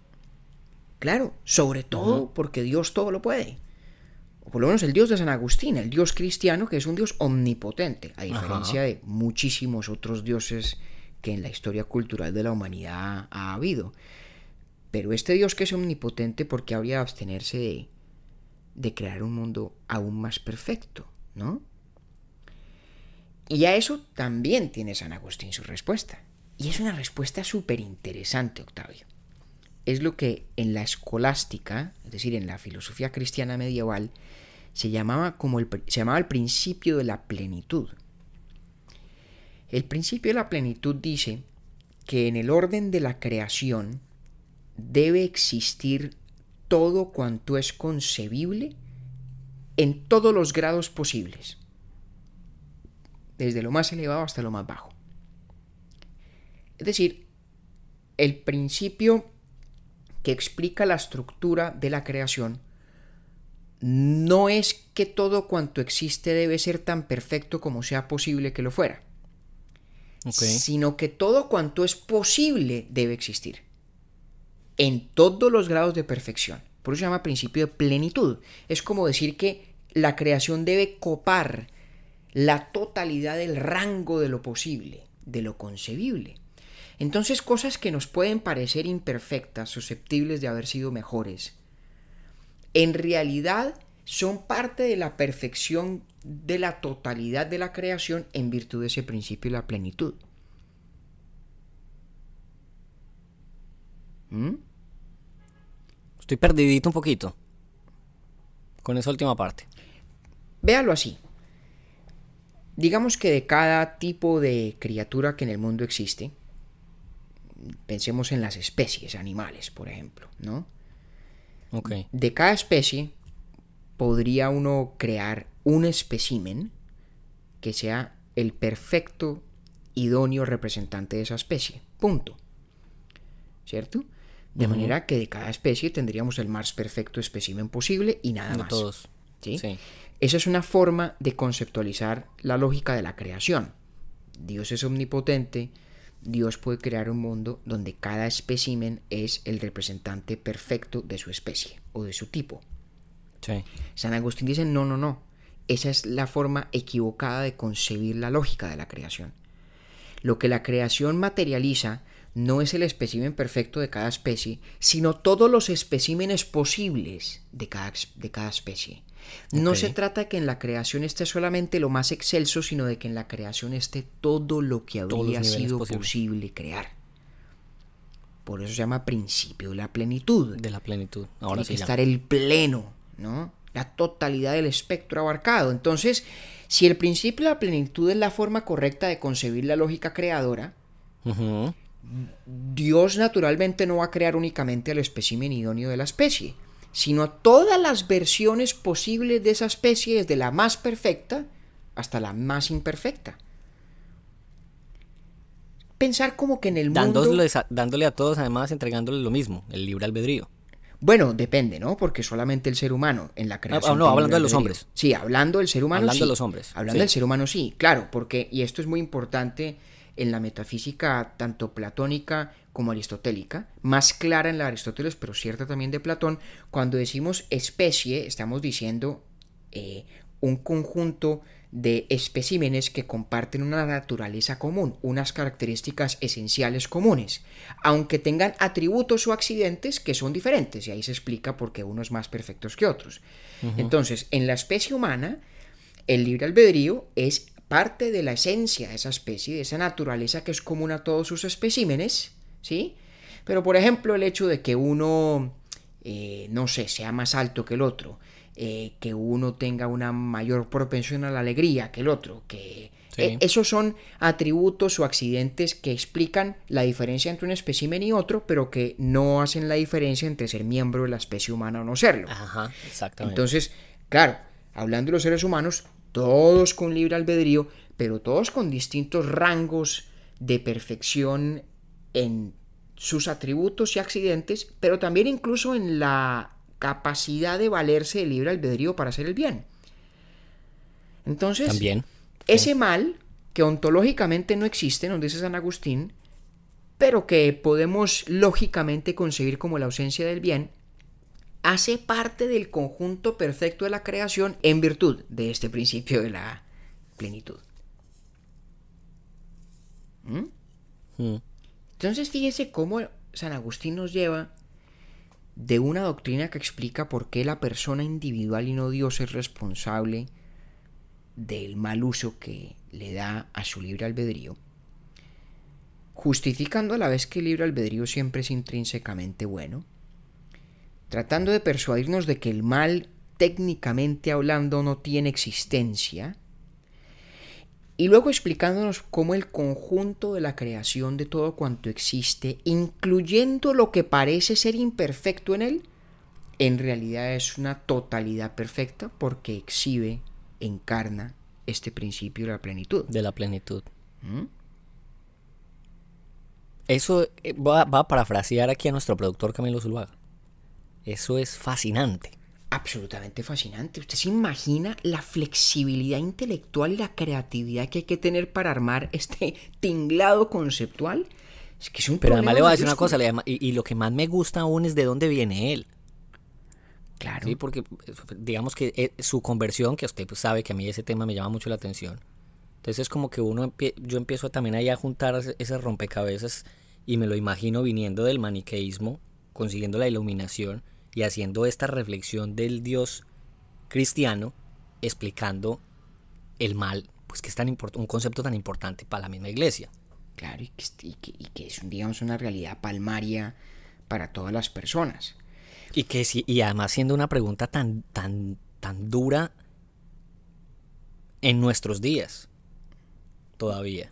Claro, sobre todo porque Dios todo lo puede. O por lo menos el Dios de San Agustín, el Dios cristiano, que es un Dios omnipotente, a diferencia de muchísimos otros dioses que en la historia cultural de la humanidad ha habido. Pero este Dios que es omnipotente, ¿por qué habría de abstenerse de crear un mundo aún más perfecto? ¿No? Y a eso también tiene San Agustín su respuesta. Y es una respuesta súper interesante, Octavio. Es lo que en la escolástica, es decir, en la filosofía cristiana medieval, se llamaba el principio de la plenitud. El principio de la plenitud dice que en el orden de la creación debe existir todo cuanto es concebible en todos los grados posibles, desde lo más elevado hasta lo más bajo. Es decir, el principio que explica la estructura de la creación no es que todo cuanto existe debe ser tan perfecto como sea posible que lo fuera, sino que todo cuanto es posible debe existir en todos los grados de perfección. Por eso se llama principio de plenitud. Es como decir que la creación debe copar la totalidad del rango de lo posible, de lo concebible. Entonces, cosas que nos pueden parecer imperfectas, susceptibles de haber sido mejores, en realidad son parte de la perfección de la totalidad de la creación en virtud de ese principio de la plenitud. Estoy perdidito un poquito con esa última parte. Véalo así. Digamos que de cada tipo de criatura que en el mundo existe, pensemos en las especies animales, por ejemplo, ¿no? Ok. De cada especie podría uno crear un espécimen que sea el perfecto, idóneo representante de esa especie. Punto. ¿Cierto? De manera que de cada especie tendríamos el más perfecto espécimen posible y nada De más. todos. ¿Sí? Sí. Esa es una forma de conceptualizar la lógica de la creación. Dios es omnipotente. Dios puede crear un mundo donde cada espécimen es el representante perfecto de su especie o de su tipo. Sí. San Agustín dice, no, no, no. Esa es la forma equivocada de concebir la lógica de la creación. Lo que la creación materializa no es el espécimen perfecto de cada especie, sino todos los especímenes posibles de cada especie. No Ok. se trata de que en la creación esté solamente lo más excelso, sino de que en la creación esté todo lo que Todos los habría niveles sido posibles. posible crear. Por eso se llama principio de la plenitud. De la plenitud. Ahora Tiene sí que ya. estar el pleno, ¿no? La totalidad del espectro abarcado. Entonces, si el principio de la plenitud es la forma correcta de concebir la lógica creadora, Ujú. Dios naturalmente no va a crear únicamente al espécimen idóneo de la especie, sino a todas las versiones posibles de esa especie, desde la más perfecta hasta la más imperfecta. Pensar como que en el mundo... Dándole a todos, además, entregándole lo mismo, el libre albedrío. Bueno, depende, ¿no? Porque solamente el ser humano en la creación... no, tiene hablando libre de los albedrío. hombres. Sí, hablando del ser humano, Hablando sí. de los hombres, Hablando sí. del ser humano, sí, claro, porque, y esto es muy importante en la metafísica tanto platónica como aristotélica, más clara en la de Aristóteles, pero cierta también de Platón, cuando decimos especie, estamos diciendo un conjunto de especímenes que comparten una naturaleza común, unas características esenciales comunes, aunque tengan atributos o accidentes que son diferentes, y ahí se explica por qué unos más perfectos que otros. Entonces, en la especie humana, el libre albedrío es parte de la esencia de esa especie, de esa naturaleza que es común a todos sus especímenes, ¿sí? Pero, por ejemplo, el hecho de que uno, no sé, sea más alto que el otro, que uno tenga una mayor propensión a la alegría que el otro, que Sí. esos son atributos o accidentes que explican la diferencia entre un espécimen y otro, pero que no hacen la diferencia entre ser miembro de la especie humana o no serlo. Ajá, exactamente. Entonces, claro, hablando de los seres humanos, todos con libre albedrío, pero todos con distintos rangos de perfección en sus atributos y accidentes, pero también incluso en la capacidad de valerse del libre albedrío para hacer el bien. Entonces, También. ese mal que ontológicamente no existe, nos dice San Agustín, pero que podemos lógicamente concebir como la ausencia del bien, hace parte del conjunto perfecto de la creación en virtud de este principio de la plenitud. Entonces fíjese cómo San Agustín nos lleva de una doctrina que explica por qué la persona individual y no Dios es responsable del mal uso que le da a su libre albedrío, justificando a la vez que el libre albedrío siempre es intrínsecamente bueno, tratando de persuadirnos de que el mal, técnicamente hablando, no tiene existencia, y luego explicándonos cómo el conjunto de la creación de todo cuanto existe, incluyendo lo que parece ser imperfecto en él, en realidad es una totalidad perfecta porque exhibe, encarna este principio de la plenitud. De la plenitud. Eso va a parafrasear aquí a nuestro productor Camilo Zuluaga. Eso es fascinante. Absolutamente fascinante. ¿Usted se imagina la flexibilidad intelectual y la creatividad que hay que tener para armar este tinglado conceptual? Es que es un Pero problema además le voy a decir una mayúsculo. cosa, y lo que más me gusta aún es de dónde viene él. Claro. Sí, porque digamos que su conversión, que usted pues sabe que a mí ese tema me llama mucho la atención. Entonces es como que yo empiezo también ahí a juntar ese rompecabezas y me lo imagino viniendo del maniqueísmo, consiguiendo la iluminación y haciendo esta reflexión del Dios cristiano, explicando el mal, pues que es un concepto tan importante para la misma iglesia. Claro, y que es, digamos, una realidad palmaria para todas las personas. Y además siendo una pregunta tan dura en nuestros días todavía.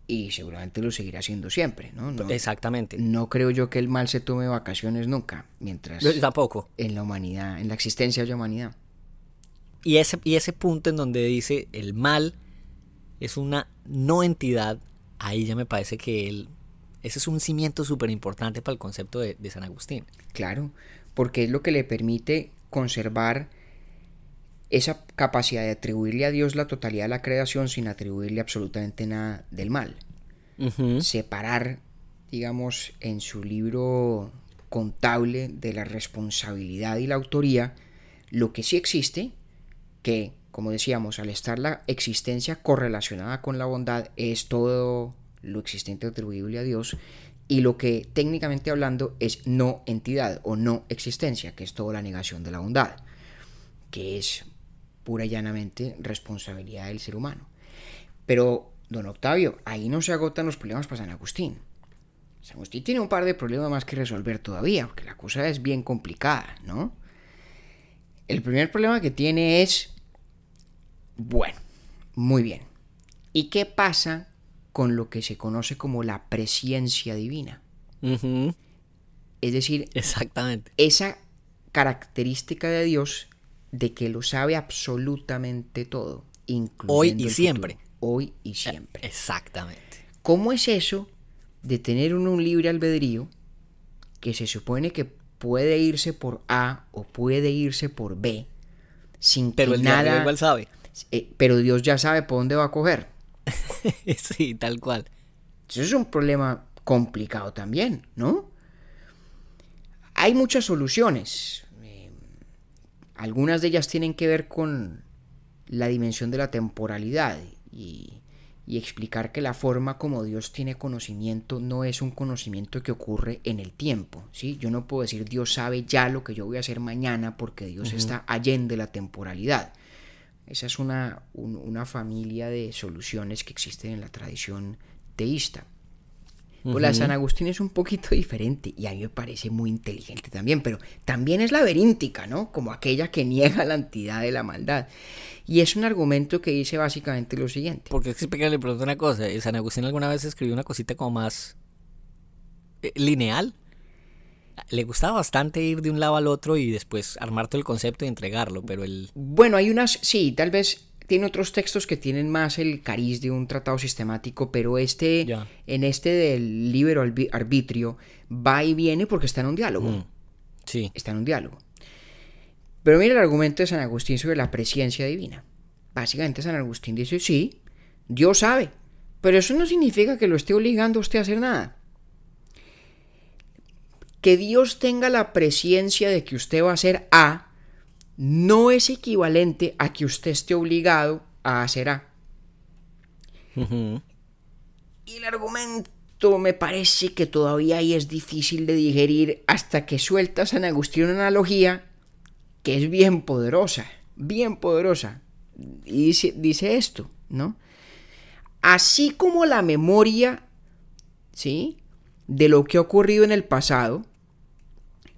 y seguramente lo seguirá haciendo siempre, ¿no? Exactamente. No creo yo que el mal se tome vacaciones nunca, mientras Yo tampoco. en la humanidad, en la existencia de la humanidad. Y ese punto en donde dice el mal es una no entidad, ahí ya me parece que ese es un cimiento súper importante para el concepto de San Agustín. Claro, porque es lo que le permite conservar esa capacidad de atribuirle a Dios la totalidad de la creación sin atribuirle absolutamente nada del mal. Uh-huh. Separar, digamos, en su libro contable de la responsabilidad y la autoría lo que sí existe, que, como decíamos, al estar la existencia correlacionada con la bondad, es todo lo existente atribuible a Dios, y lo que técnicamente hablando es no entidad o no existencia, que es toda la negación de la bondad, que es pura y llanamente responsabilidad del ser humano. Pero, don Octavio, ahí no se agotan los problemas para San Agustín. San Agustín tiene un par de problemas más que resolver todavía, porque la cosa es bien complicada, ¿no? El primer problema que tiene es, bueno, muy bien, ¿y qué pasa con lo que se conoce como la presciencia divina? Uh-huh. Es decir, exactamente, esa característica de Dios de que lo sabe absolutamente todo, incluyendo hoy y el siempre. futuro. Hoy y siempre. Exactamente. ¿Cómo es eso de tener un libre albedrío que se supone que puede irse por A o puede irse por B sin pero que el nada... diablo igual sabe. Pero Dios ya sabe por dónde va a coger. Sí, tal cual. Eso es un problema complicado también, ¿no? Hay muchas soluciones. Algunas de ellas tienen que ver con la dimensión de la temporalidad y explicar que la forma como Dios tiene conocimiento no es un conocimiento que ocurre en el tiempo, ¿sí? Yo no puedo decir Dios sabe ya lo que yo voy a hacer mañana porque Dios está allende la temporalidad. Esa es una familia de soluciones que existen en la tradición teísta. Pues la de San Agustín es un poquito diferente y a mí me parece muy inteligente también, pero también es laberíntica, ¿no? Como aquella que niega la entidad de la maldad. Y es un argumento que dice básicamente lo siguiente. Porque es que le pregunto una cosa, ¿San Agustín alguna vez escribió una cosita como más lineal? Le gustaba bastante ir de un lado al otro y después armar todo el concepto y entregarlo, pero Bueno, hay unas, sí, tal vez tiene otros textos que tienen más el cariz de un tratado sistemático, pero en este del libero arbitrio va y viene porque está en un diálogo. Sí. Está en un diálogo. Pero mira el argumento de San Agustín sobre la presciencia divina. Básicamente San Agustín dice, sí, Dios sabe, pero eso no significa que lo esté obligando a usted a hacer nada. Que Dios tenga la presciencia de que usted va a hacer A no es equivalente a que usted esté obligado a hacer A. Uh-huh. Y el argumento me parece que todavía ahí es difícil de digerir hasta que suelta San Agustín una analogía que es bien poderosa. Y dice esto, ¿no? Así como la memoria, ¿sí?, de lo que ha ocurrido en el pasado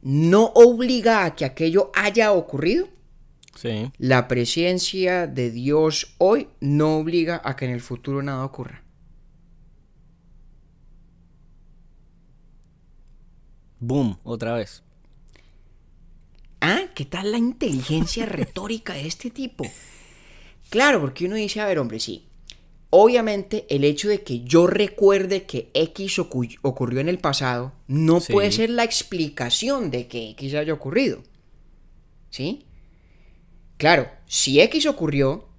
no obliga a que aquello haya ocurrido, sí, la presencia de Dios hoy no obliga a que en el futuro nada ocurra. Boom, otra vez. Ah, ¿qué tal la inteligencia retórica de este tipo? Claro, porque uno dice, a ver, hombre, sí. Obviamente el hecho de que yo recuerde que X ocurrió en el pasado no puede ser la explicación de que X haya ocurrido. ¿Sí? Claro, si X ocurrió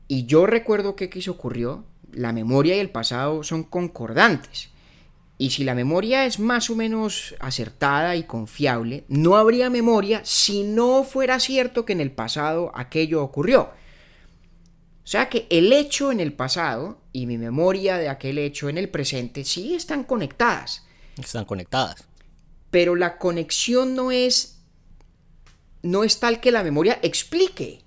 y yo recuerdo que X ocurrió, la memoria y el pasado son concordantes. Y si la memoria es más o menos acertada y confiable, no habría memoria si no fuera cierto que en el pasado aquello ocurrió. O sea que el hecho en el pasado y mi memoria de aquel hecho en el presente sí están conectadas. Están conectadas. Pero la conexión no es tal que la memoria explique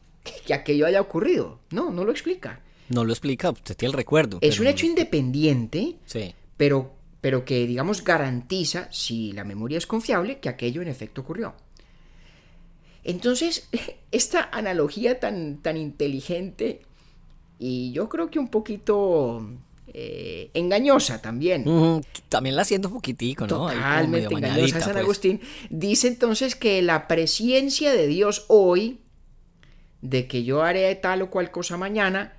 que aquello haya ocurrido. No lo explica. No lo explica, usted tiene el recuerdo. Es un hecho independiente, sí, pero que, digamos, garantiza, si la memoria es confiable, que aquello en efecto ocurrió. Entonces, esta analogía tan inteligente y yo creo que un poquito engañosa también. También la siento un poquitico, ¿no? Totalmente engañosa San pues. Agustín. Dice entonces que la presencia de Dios hoy, de que yo haré tal o cual cosa mañana,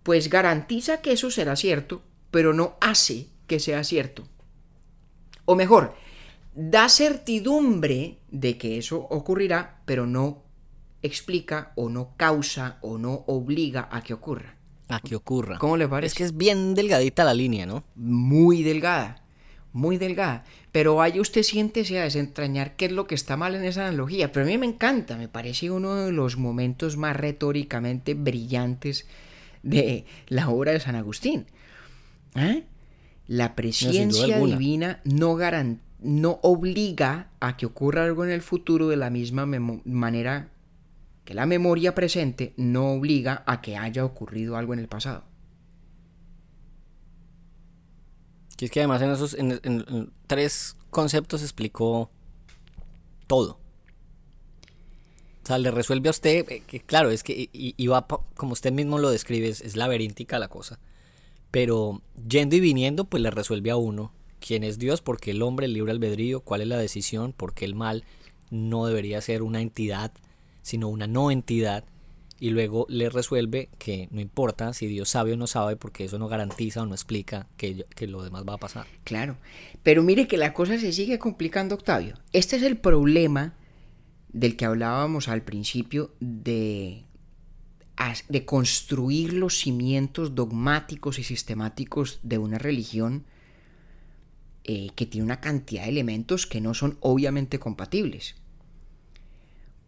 pues garantiza que eso será cierto, pero no hace que sea cierto. O mejor, da certidumbre de que eso ocurrirá, pero no explica o no causa o no obliga a que ocurra. A que ocurra. ¿Cómo le parece? Es que es bien delgadita la línea, ¿no? Muy delgada, muy delgada. Pero vaya usted, siéntese a desentrañar qué es lo que está mal en esa analogía. Pero a mí me encanta, me parece uno de los momentos más retóricamente brillantes de la obra de San Agustín. La presencia divina no obliga a que ocurra algo en el futuro de la misma manera que la memoria presente no obliga a que haya ocurrido algo en el pasado. Que es que además en 3 conceptos explicó todo. O sea, le resuelve a usted, que claro, es que y va, como usted mismo lo describe, es laberíntica la cosa. Pero yendo y viniendo, pues le resuelve a uno quién es Dios, por qué el hombre, el libre albedrío, cuál es la decisión, por qué el mal no debería ser una entidad, sino una no entidad, y luego le resuelve que no importa si Dios sabe o no sabe, porque eso no garantiza o no explica que lo demás va a pasar. Claro, pero mire que la cosa se sigue complicando, Octavio. Este es el problema del que hablábamos al principio de construir los cimientos dogmáticos y sistemáticos de una religión que tiene una cantidad de elementos que no son obviamente compatibles.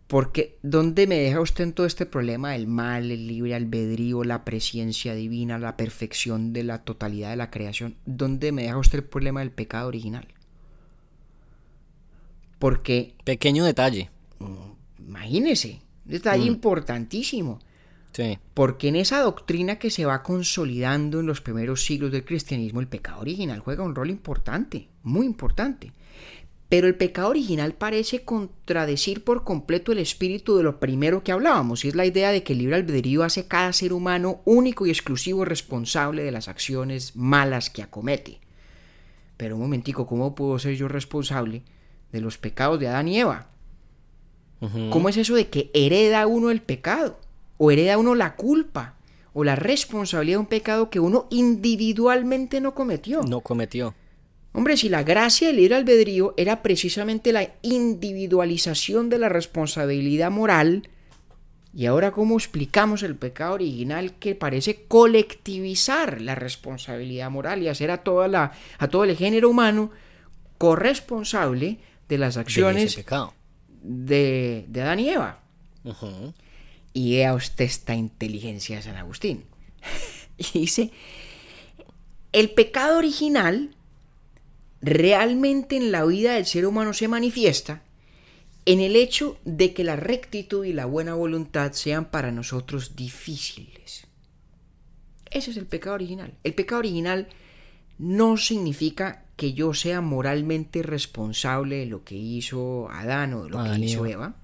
Porque ¿dónde me deja usted en todo este problema del mal, el libre albedrío, la presencia divina, la perfección de la totalidad de la creación? ¿Dónde me deja usted el problema del pecado original? Porque... Pequeño detalle. Imagínese, un detalle importantísimo. Sí. Porque en esa doctrina que se va consolidando en los primeros siglos del cristianismo, el pecado original juega un rol importante, muy importante. Pero el pecado original parece contradecir por completo el espíritu de lo primero que hablábamos, y es la idea de que el libre albedrío hace a cada ser humano único y exclusivo responsable de las acciones malas que acomete. Pero un momentico, ¿cómo puedo ser yo responsable de los pecados de Adán y Eva? ¿Cómo es eso de que hereda uno el pecado? ¿O hereda uno la culpa? ¿O la responsabilidad de un pecado que uno individualmente no cometió? No cometió. Hombre, si la gracia del libre albedrío era precisamente la individualización de la responsabilidad moral, y ahora ¿cómo explicamos el pecado original que parece colectivizar la responsabilidad moral y hacer a todo el género humano corresponsable de las acciones de Adán y Eva? Y vea usted esta inteligencia de San Agustín. Y dice, el pecado original realmente en la vida del ser humano se manifiesta en el hecho de que la rectitud y la buena voluntad sean para nosotros difíciles. Ese es el pecado original. El pecado original no significa que yo sea moralmente responsable de lo que hizo Adán o de lo que hizo Eva,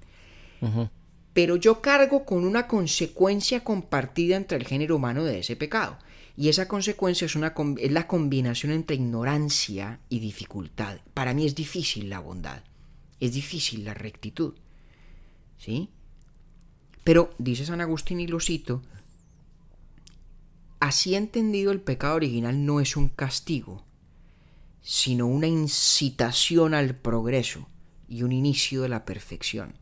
pero yo cargo con una consecuencia compartida entre el género humano de ese pecado. Y esa consecuencia es la combinación entre ignorancia y dificultad. Para mí es difícil la bondad, es difícil la rectitud, ¿sí? Pero, dice San Agustín, y lo cito, así entendido el pecado original no es un castigo, sino una incitación al progreso y un inicio de la perfección.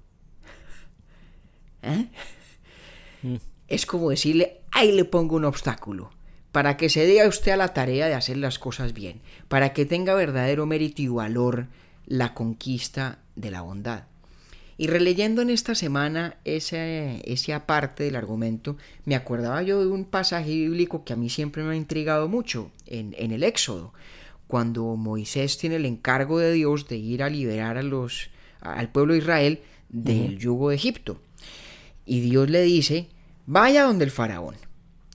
Es como decirle, ahí le pongo un obstáculo, para que se dé a usted a la tarea de hacer las cosas bien, para que tenga verdadero mérito y valor la conquista de la bondad. Y releyendo en esta semana ese aparte del argumento, me acordaba yo de un pasaje bíblico que a mí siempre me ha intrigado mucho, en el Éxodo, cuando Moisés tiene el encargo de Dios de ir a liberar al pueblo de Israel del yugo de Egipto. Y Dios le dice, vaya donde el faraón.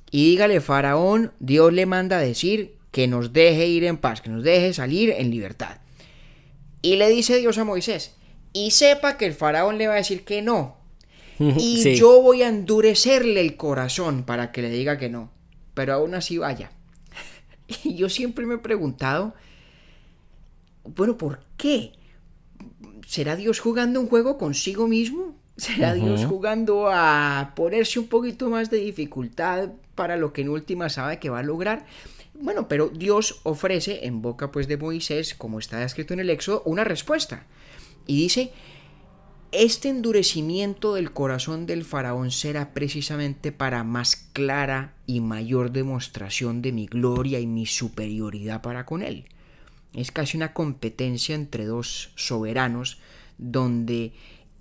Y dígale, faraón, Dios le manda a decir que nos deje ir en paz, que nos deje salir en libertad. Y le dice Dios a Moisés, y sepa que el faraón le va a decir que no. Y sí, yo voy a endurecerle el corazón para que le diga que no. Pero aún así vaya. Y yo siempre me he preguntado, bueno, ¿por qué? ¿Será Dios jugando un juego consigo mismo? ¿Será Dios jugando a ponerse un poquito más de dificultad para lo que en última sabe que va a lograr? Bueno, pero Dios ofrece en boca pues de Moisés, como está escrito en el Éxodo, una respuesta. Y dice, este endurecimiento del corazón del faraón será precisamente para más clara y mayor demostración de mi gloria y mi superioridad para con él. Es casi una competencia entre dos soberanos donde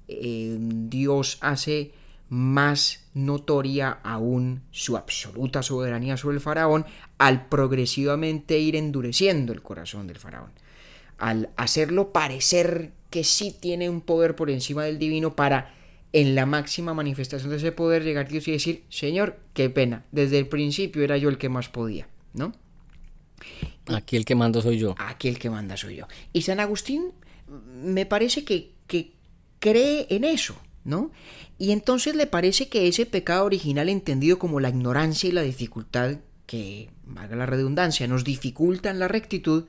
Dios hace más notoria aún su absoluta soberanía sobre el faraón al progresivamente ir endureciendo el corazón del faraón, al hacerlo parecer que sí tiene un poder por encima del divino para en la máxima manifestación de ese poder llegar a Dios y decir, Señor, qué pena, desde el principio era yo el que más podía, ¿no? Aquí el que mando soy yo. Aquí el que manda soy yo. Y San Agustín me parece que cree en eso, ¿no? Y entonces le parece que ese pecado original entendido como la ignorancia y la dificultad que, valga la redundancia, nos dificultan la rectitud,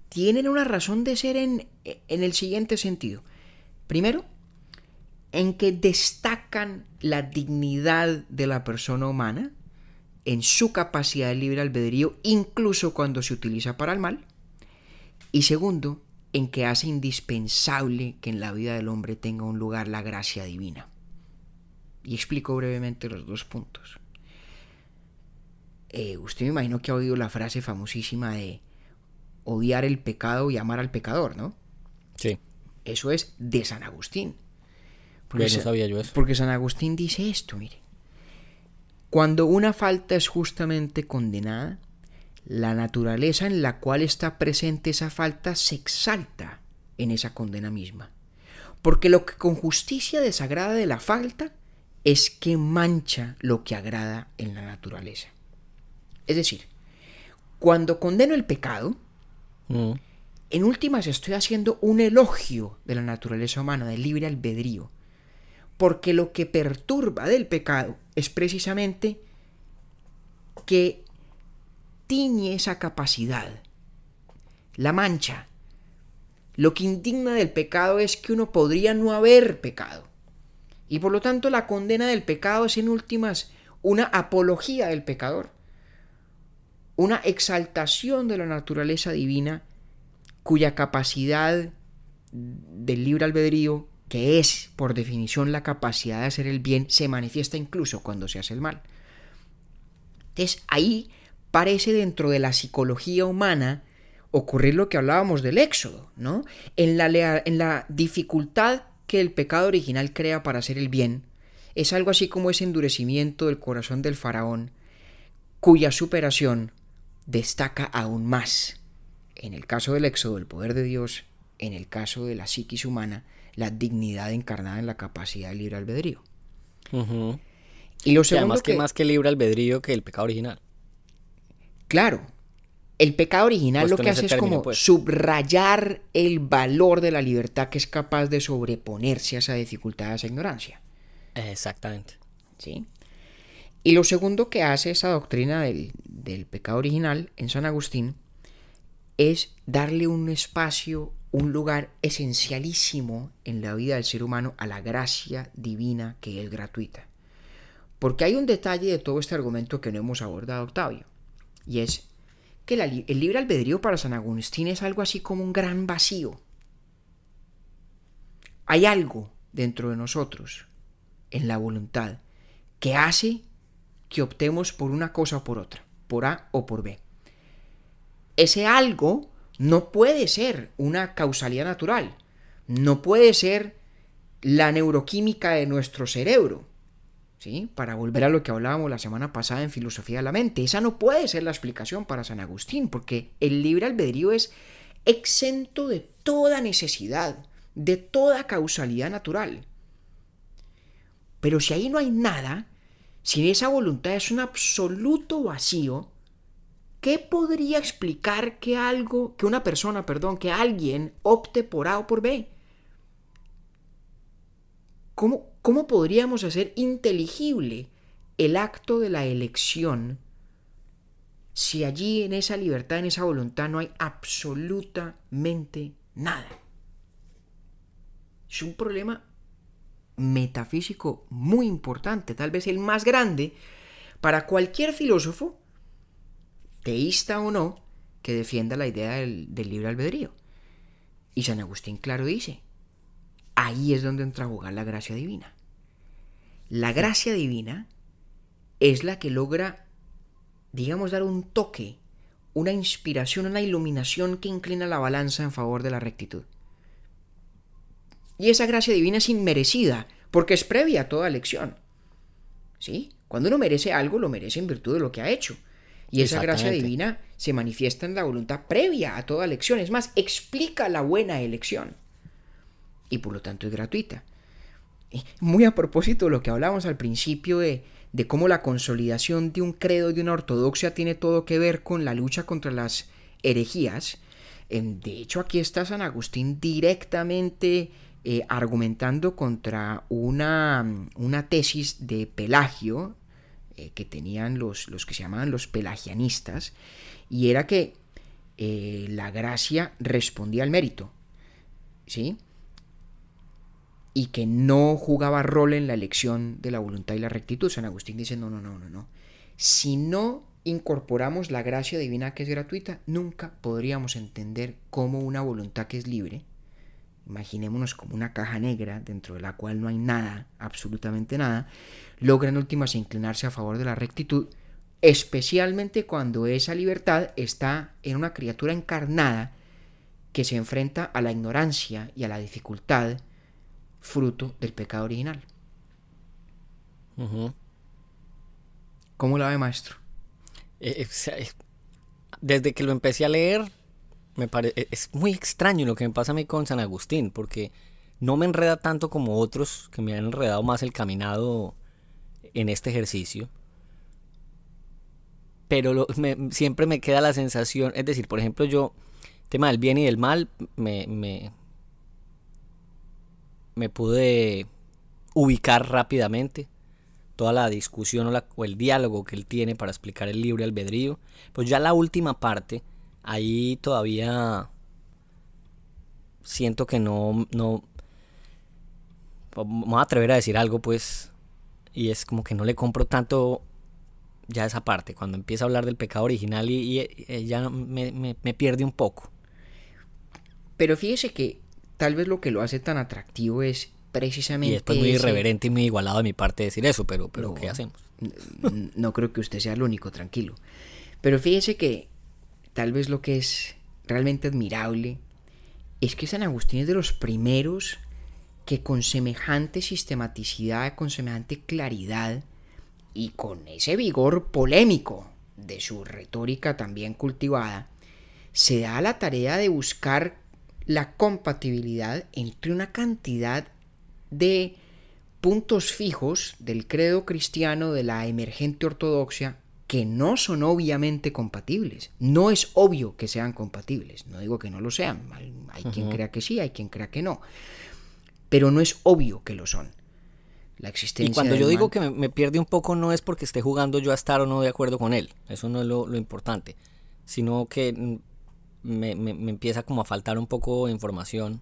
tienen una razón de ser en el siguiente sentido. Primero, en que destacan la dignidad de la persona humana en su capacidad de libre albedrío, incluso cuando se utiliza para el mal. Y segundo, en que hace indispensable que en la vida del hombre tenga un lugar la gracia divina. Y explico brevemente los dos puntos. Usted me imagino que ha oído la frase famosísima de odiar el pecado y amar al pecador, ¿no? Sí. Eso es de San Agustín. No sabía yo eso. Porque San Agustín dice esto, mire. Cuando una falta es justamente condenada, la naturaleza en la cual está presente esa falta se exalta en esa condena misma. Porque lo que con justicia desagrada de la falta es que mancha lo que agrada en la naturaleza. Es decir, cuando condeno el pecado, en últimas estoy haciendo un elogio de la naturaleza humana, del libre albedrío. Porque lo que perturba del pecado es precisamente que tiñe esa capacidad, la mancha. Lo que indigna del pecado es que uno podría no haber pecado. Y por lo tanto la condena del pecado es en últimas una apología del pecador, una exaltación de la naturaleza divina cuya capacidad del libre albedrío, que es por definición la capacidad de hacer el bien, se manifiesta incluso cuando se hace el mal. Entonces ahí parece dentro de la psicología humana ocurrir lo que hablábamos del Éxodo, ¿no? En la dificultad que el pecado original crea para hacer el bien, es algo así como ese endurecimiento del corazón del faraón, cuya superación destaca aún más, en el caso del Éxodo, el poder de Dios, en el caso de la psiquis humana, la dignidad encarnada en la capacidad de libre albedrío. Y lo segundo, además que más que libre albedrío que el pecado original. Claro, el pecado original lo que hace es como subrayar el valor de la libertad que es capaz de sobreponerse a esa dificultad, a esa ignorancia. Exactamente. ¿Sí? Y lo segundo que hace esa doctrina del pecado original en San Agustín es darle un espacio, un lugar esencialísimo en la vida del ser humano a la gracia divina que es gratuita. Porque hay un detalle de todo este argumento que no hemos abordado, Octavio, y es que el libre albedrío para San Agustín es algo así como un gran vacío. Hay algo dentro de nosotros, en la voluntad, que hace que optemos por una cosa o por otra, por A o por B. Ese algo no puede ser una causalidad natural, no puede ser la neuroquímica de nuestro cerebro, ¿sí? Para volver a lo que hablábamos la semana pasada en Filosofía de la Mente, esa no puede ser la explicación para San Agustín, porque el libre albedrío es exento de toda necesidad, de toda causalidad natural. Pero si ahí no hay nada, si esa voluntad es un absoluto vacío, ¿qué podría explicar que alguien opte por A o por B? ¿Cómo podríamos hacer inteligible el acto de la elección si allí en esa libertad, en esa voluntad no hay absolutamente nada? Es un problema metafísico muy importante, tal vez el más grande para cualquier filósofo, teísta o no, que defienda la idea del libre albedrío. Y San Agustín claro dice, ahí es donde entra a jugar la gracia divina. La gracia divina es la que logra, digamos, dar un toque, una inspiración, una iluminación que inclina la balanza en favor de la rectitud. Y esa gracia divina es inmerecida, porque es previa a toda elección. ¿Sí? Cuando uno merece algo, lo merece en virtud de lo que ha hecho. Y esa gracia divina se manifiesta en la voluntad previa a toda elección. Es más, explica la buena elección. Y por lo tanto es gratuita. Y muy a propósito de lo que hablábamos al principio de cómo la consolidación de un credo, de una ortodoxia, tiene todo que ver con la lucha contra las herejías. De hecho, aquí está San Agustín directamente argumentando contra una tesis de Pelagio que tenían los que se llamaban los pelagianistas, y era que la gracia respondía al mérito, ¿sí? Y que no jugaba rol en la elección de la voluntad y la rectitud. San Agustín dice, no. Si no incorporamos la gracia divina que es gratuita, nunca podríamos entender cómo una voluntad que es libre, imaginémonos como una caja negra dentro de la cual no hay nada, absolutamente nada, logra en últimas inclinarse a favor de la rectitud, especialmente cuando esa libertad está en una criatura encarnada que se enfrenta a la ignorancia y a la dificultad fruto del pecado original. Uh-huh. ¿Cómo la ve, maestro? Desde que lo empecé a leer, es muy extraño lo que me pasa a mí con San Agustín, porque no me enreda tanto como otros que me han enredado más el caminado en este ejercicio, pero siempre me queda la sensación, es decir, por ejemplo, yo, tema del bien y del mal, me pude ubicar rápidamente toda la discusión o el diálogo que él tiene para explicar el libre albedrío. Pues ya la última parte, ahí todavía siento que no me voy a atrever a decir algo, pues, y es como que no le compro tanto ya esa parte, cuando empieza a hablar del pecado original y ya me pierde un poco. Pero fíjese que tal vez lo que lo hace tan atractivo es precisamente... Y después muy irreverente y muy igualado de mi parte decir eso, pero no, ¿qué hacemos? No creo que usted sea el único, tranquilo. Pero fíjese que tal vez lo que es realmente admirable es que San Agustín es de los primeros que con semejante sistematicidad, con semejante claridad y con ese vigor polémico de su retórica también cultivada, se da a la tarea de buscar la compatibilidad entre una cantidad de puntos fijos del credo cristiano de la emergente ortodoxia que no son obviamente compatibles. No es obvio que sean compatibles. No digo que no lo sean. Hay quien crea que sí, hay quien crea que no. Pero no es obvio que lo son. La existencia. Y cuando yo digo que me pierde un poco, no es porque esté jugando yo a estar o no de acuerdo con él. Eso no es lo importante. Sino que me empieza como a faltar un poco de información.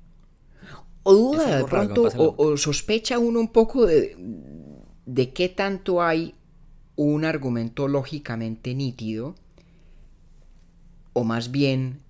O duda de pronto, o sospecha uno un poco de qué tanto hay un argumento lógicamente nítido, o más bien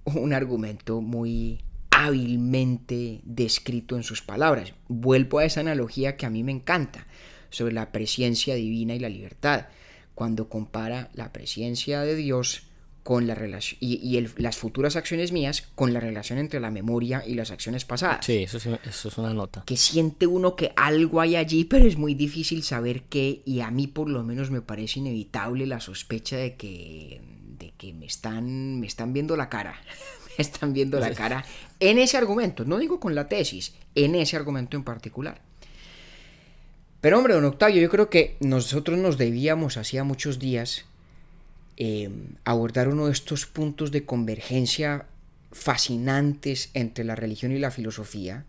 un argumento muy hábilmente descrito en sus palabras. Vuelvo a esa analogía que a mí me encanta sobre la presciencia divina y la libertad, cuando compara la presciencia de Dios con la relación y las futuras acciones mías con la relación entre la memoria y las acciones pasadas. Sí, eso es una nota. Que siente uno que algo hay allí, pero es muy difícil saber qué, y a mí por lo menos me parece inevitable la sospecha de que me están viendo la cara. Me están viendo la cara en ese argumento, no digo con la tesis, en ese argumento en particular. Pero hombre, don Octavio, yo creo que nosotros nos debíamos hacía muchos días abordar uno de estos puntos de convergencia fascinantes entre la religión y la filosofía,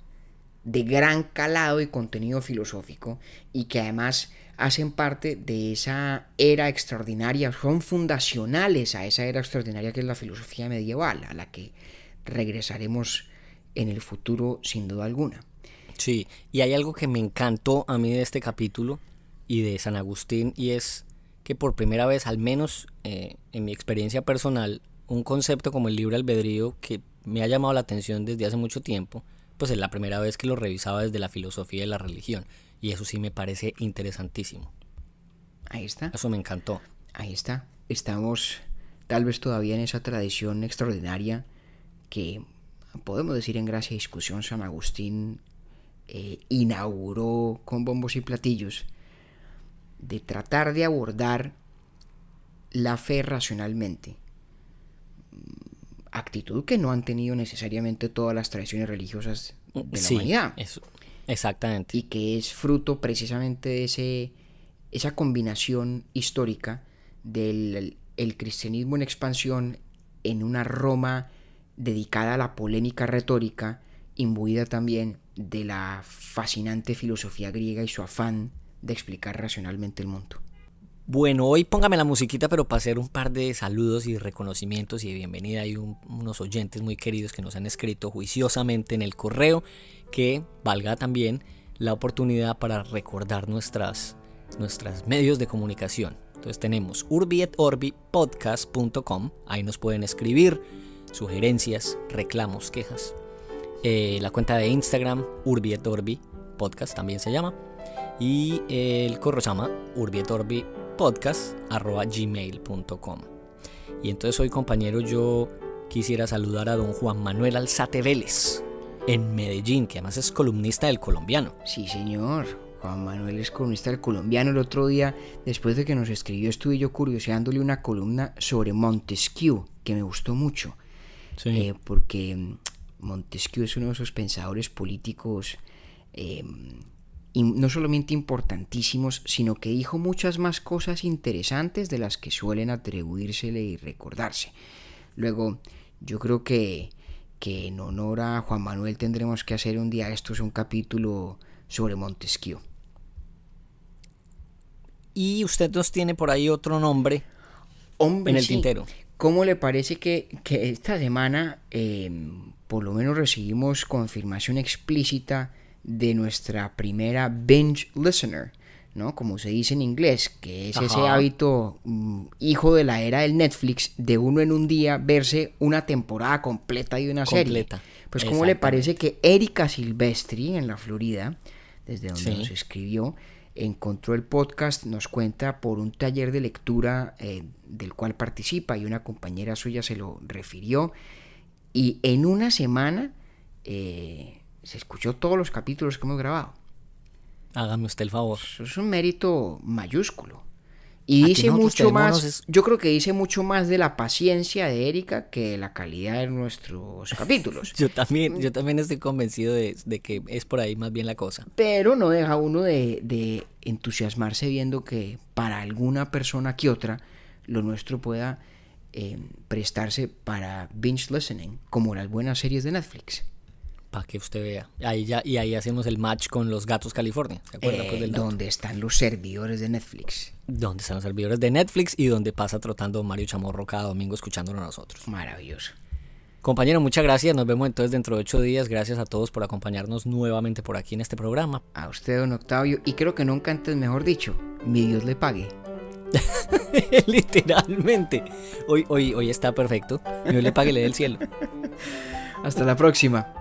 de gran calado y contenido filosófico, y que además hacen parte de esa era extraordinaria, son fundacionales a esa era extraordinaria que es la filosofía medieval, a la que regresaremos en el futuro sin duda alguna. Sí, y hay algo que me encantó a mí de este capítulo y de San Agustín, y es que por primera vez, al menos en mi experiencia personal, un concepto como el libre albedrío, que me ha llamado la atención desde hace mucho tiempo, pues es la primera vez que lo revisaba desde la filosofía y la religión, y eso sí me parece interesantísimo. Ahí está. Eso me encantó. Ahí está. Estamos tal vez todavía en esa tradición extraordinaria que podemos decir en gracia y discusión San Agustín inauguró con bombos y platillos, de tratar de abordar la fe racionalmente, actitud que no han tenido necesariamente todas las tradiciones religiosas de la humanidad. Eso, exactamente. Y que es fruto precisamente de esa combinación histórica del el cristianismo en expansión en una Roma dedicada a la polémica retórica, imbuida también de la fascinante filosofía griega y su afán de explicar racionalmente el mundo. Bueno, hoy póngame la musiquita, pero para hacer un par de saludos y reconocimientos y de bienvenida. Hay unos oyentes muy queridos que nos han escrito juiciosamente en el correo, que valga también la oportunidad para recordar nuestras medios de comunicación. Entonces tenemos urbietorbi.podcast.com, ahí nos pueden escribir sugerencias, reclamos, quejas. La cuenta de Instagram, Urbietorbi Podcast también se llama. Y el correo se llama urbietorbi.podcast@gmail.com. Y entonces hoy, compañero, yo quisiera saludar a don Juan Manuel Alzate Vélez en Medellín, que además es columnista del Colombiano. Sí, señor. Juan Manuel es columnista del Colombiano. El otro día, después de que nos escribió, estuve yo curioseándole una columna sobre Montesquieu, que me gustó mucho. Sí. Porque Montesquieu es uno de esos pensadores políticos no solamente importantísimos, sino que dijo muchas más cosas interesantes de las que suelen atribuírsele y recordarse. Luego, yo creo que en honor a Juan Manuel tendremos que hacer un día un capítulo sobre Montesquieu. Y usted nos tiene por ahí otro nombre en el tintero. ¿Cómo le parece que esta semana por lo menos recibimos confirmación explícita de nuestra primera binge listener, ¿no? Como se dice en inglés, que es ese hábito hijo de la era del Netflix, de uno en un día verse una temporada completa de una serie. Pues ¿cómo le parece que Erika Silvestri en la Florida, desde donde nos escribió, encontró el podcast, nos cuenta por un taller de lectura del cual participa y una compañera suya se lo refirió, y en una semana se escuchó todos los capítulos que hemos grabado? Hágame usted el favor. Eso es un mérito mayúsculo. Y dice mucho más, yo creo que dice mucho más de la paciencia de Erika que de la calidad de nuestros capítulos. Yo también estoy convencido de que es por ahí más bien la cosa. Pero no deja uno de entusiasmarse viendo que para alguna persona que otra lo nuestro pueda prestarse para binge listening, como las buenas series de Netflix. Para que usted vea. Ahí hacemos el match con Los Gatos California. ¿Se acuerda? Donde están los servidores de Netflix. Donde están los servidores de Netflix y donde pasa trotando Mario Chamorro cada domingo escuchándonos a nosotros. Maravilloso. Compañero, muchas gracias. Nos vemos entonces dentro de 8 días. Gracias a todos por acompañarnos nuevamente por aquí en este programa. A usted, don Octavio. Y creo que nunca antes, mejor dicho, mi Dios le pague. Literalmente. Hoy está perfecto. Mi Dios le pague, le dé el cielo. Hasta la próxima.